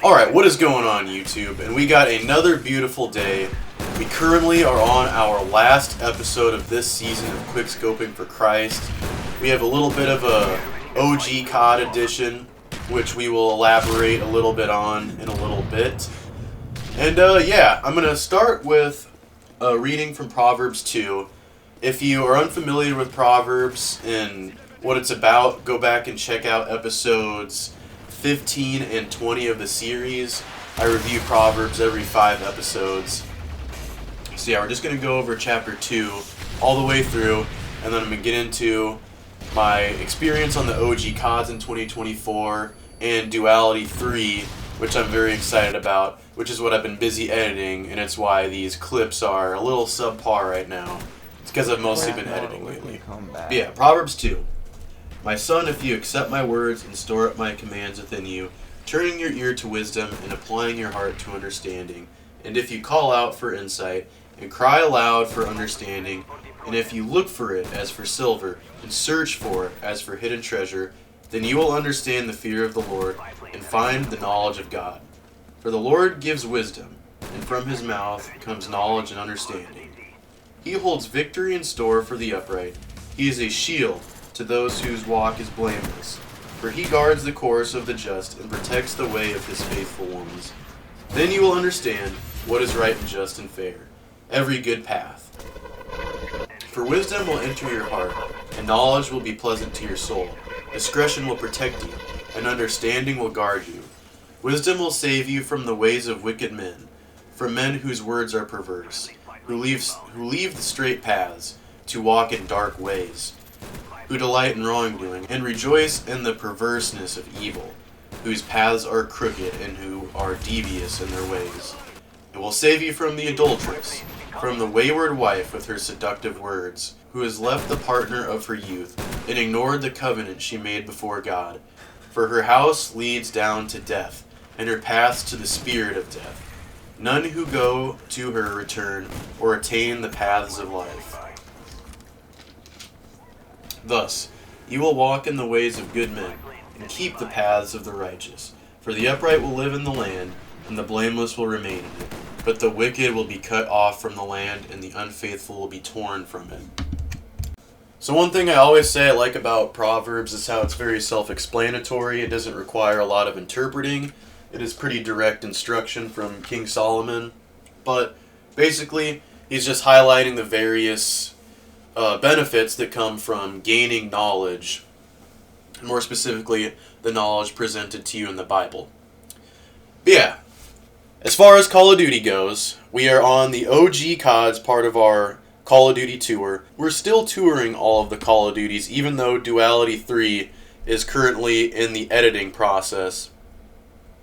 Alright, what is going on YouTube? And we got another beautiful day. We currently are on our last episode of this season of QUICKSCOPING for Christ. We have a little bit of a OG COD edition, which we will elaborate a little bit on in a little bit. And yeah, I'm going to start with a reading from Proverbs 2. If you are unfamiliar with Proverbs and what it's about, go back and check out episodes 15 and 20 of the series. I review Proverbs every 5 episodes. So yeah, we're just going to go over chapter 2 all the way through, and then I'm going to get into my experience on the OG CODs in 2024 and Duality 3, which I'm very excited about, which is what I've been busy editing, and it's why these clips are a little subpar right now. It's because I've mostly been editing lately. But yeah, Proverbs 2. My son, if you accept my words and store up my commands within you, turning your ear to wisdom and applying your heart to understanding, and if you call out for insight and cry aloud for understanding, and if you look for it as for silver and search for it as for hidden treasure, then you will understand the fear of the Lord and find the knowledge of God. For the Lord gives wisdom, and from his mouth comes knowledge and understanding. He holds victory in store for the upright. He is a shield to those whose walk is blameless. For he guards the course of the just and protects the way of his faithful ones. Then you will understand what is right and just and fair, every good path. For wisdom will enter your heart, and knowledge will be pleasant to your soul. Discretion will protect you, and understanding will guard you. Wisdom will save you from the ways of wicked men, from men whose words are perverse, who leave the straight paths to walk in dark ways, who delight in wrongdoing, and rejoice in the perverseness of evil, whose paths are crooked and who are devious in their ways. It will save you from the adulteress, from the wayward wife with her seductive words, who has left the partner of her youth, and ignored the covenant she made before God. For her house leads down to death, and her paths to the spirit of death. None who go to her return, or attain the paths of life. Thus, you will walk in the ways of good men, and keep the paths of the righteous. For the upright will live in the land, and the blameless will remain in it. But the wicked will be cut off from the land, and the unfaithful will be torn from it. So one thing I always say I like about Proverbs is how it's very self-explanatory. It doesn't require a lot of interpreting. It is pretty direct instruction from King Solomon. But basically, he's just highlighting the various benefits that come from gaining knowledge, and more specifically, the knowledge presented to you in the Bible. But yeah, as far as Call of Duty goes, we are on the OG CODs part of our Call of Duty tour. We're still touring all of the Call of Duties, even though Duality 3 is currently in the editing process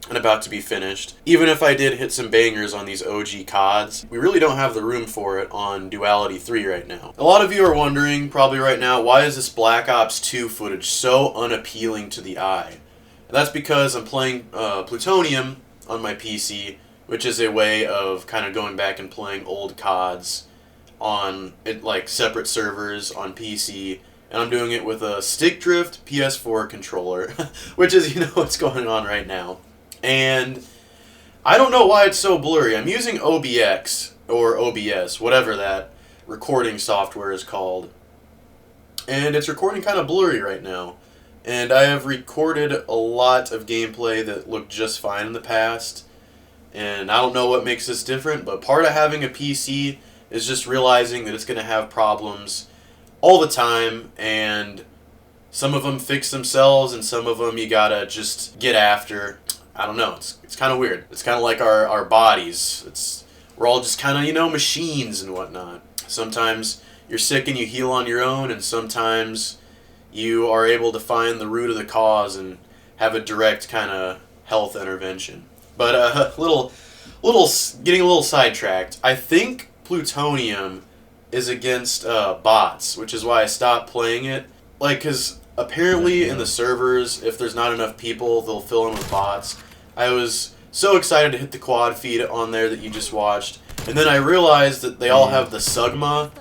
and about to be finished. Even if I did hit some bangers on these OG CODs, we really don't have the room for it on Duality 3 right now. A lot of you are wondering, probably right now, why is this Black Ops 2 footage so unappealing to the eye? And that's because I'm playing Plutonium on my PC, which is a way of kind of going back and playing old CODs on like separate servers on PC, and I'm doing it with a stick drift PS4 controller, which is, you know, what's going on right now. And I don't know why it's so blurry. I'm using OBX, or OBS, whatever that recording software is called. And it's recording kind of blurry right now. And I have recorded a lot of gameplay that looked just fine in the past. And I don't know what makes this different, but part of having a PC is just realizing that it's going to have problems all the time. And some of them fix themselves, and some of them you gotta just get after. I don't know, it's kind of weird. It's kind of like our bodies. We're all just kind of, you know, machines and whatnot. Sometimes you're sick and you heal on your own, and sometimes you are able to find the root of the cause and have a direct kind of health intervention. But getting a little sidetracked. I think Plutonium is against bots, which is why I stopped playing it. Like, because apparently in the servers, if there's not enough people, they'll fill in with bots. I was so excited to hit the quad feed on there that you just watched, and then I realized that they all have the Sugma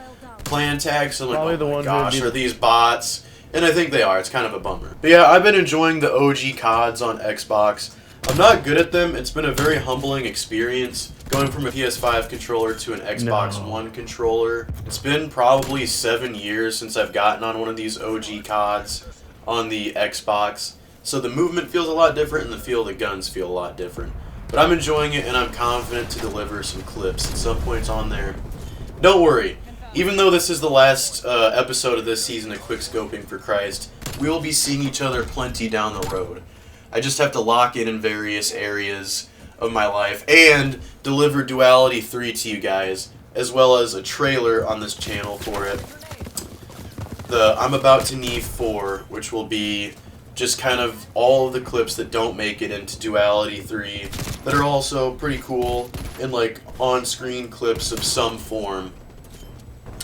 clan tag, so I'm like, oh my gosh, are these bots? And I think they are. It's kind of a bummer. But yeah, I've been enjoying the OG CODs on Xbox. I'm not good at them. It's been a very humbling experience going from a PS5 controller to an Xbox One controller. It's been probably 7 years since I've gotten on one of these OG CODs on the Xbox. So the movement feels a lot different and the feel of the guns feel a lot different. But I'm enjoying it and I'm confident to deliver some clips at some points on there. Don't worry. Even though this is the last episode of this season of Quickscoping for Christ, we will be seeing each other plenty down the road. I just have to lock in various areas of my life and deliver Duality 3 to you guys, as well as a trailer on this channel for it. The I'm About to Knee 4, which will be just kind of all of the clips that don't make it into Duality 3 that are also pretty cool and like on-screen clips of some form.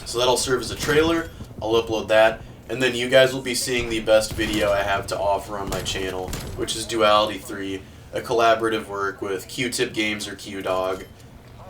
So that'll serve as a trailer. I'll upload that. And then you guys will be seeing the best video I have to offer on my channel, which is Duality 3, a collaborative work with Q-Tip Games or Q-Dog,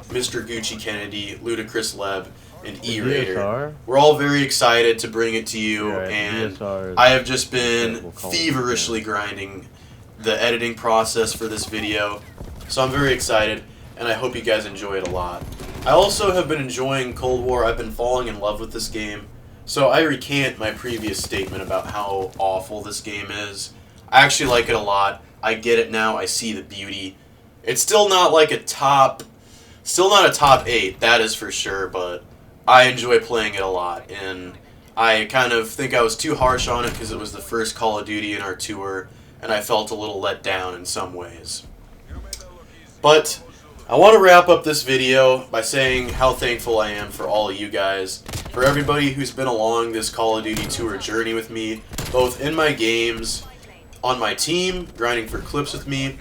Mr. Gucci Kennedy, Ludacris Leb, and E-Raider. We're all very excited to bring it to you, and I have just been feverishly grinding the editing process for this video, so I'm very excited, and I hope you guys enjoy it a lot. I also have been enjoying Cold War. I've been falling in love with this game. So I recant my previous statement about how awful this game is. I actually like it a lot. I get it now. I see the beauty. It's still not like still not a top 8, that is for sure, but I enjoy playing it a lot. And I kind of think I was too harsh on it because it was the first Call of Duty in our tour, and I felt a little let down in some ways. But I want to wrap up this video by saying how thankful I am for all of you guys, for everybody who's been along this Call of Duty tour journey with me, both in my games, on my team, grinding for clips with me,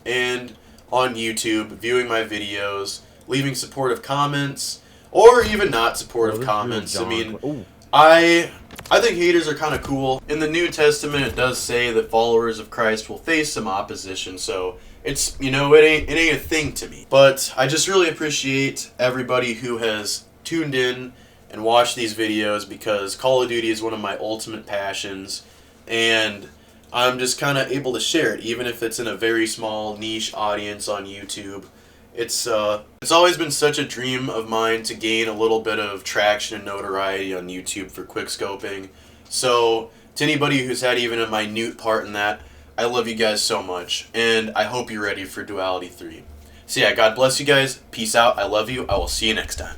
and on YouTube, viewing my videos, leaving supportive comments, or even not supportive comments. I mean, I think haters are kind of cool. In the New Testament, it does say that followers of Christ will face some opposition, so it's, you know, it ain't a thing to me. But I just really appreciate everybody who has tuned in and watched these videos, because Call of Duty is one of my ultimate passions, and I'm just kind of able to share it, even if it's in a very small niche audience on YouTube. It's always been such a dream of mine to gain a little bit of traction and notoriety on YouTube for quickscoping. So to anybody who's had even a minute part in that, I love you guys so much, and I hope you're ready for Duality 3. So yeah, God bless you guys. Peace out. I love you. I will see you next time.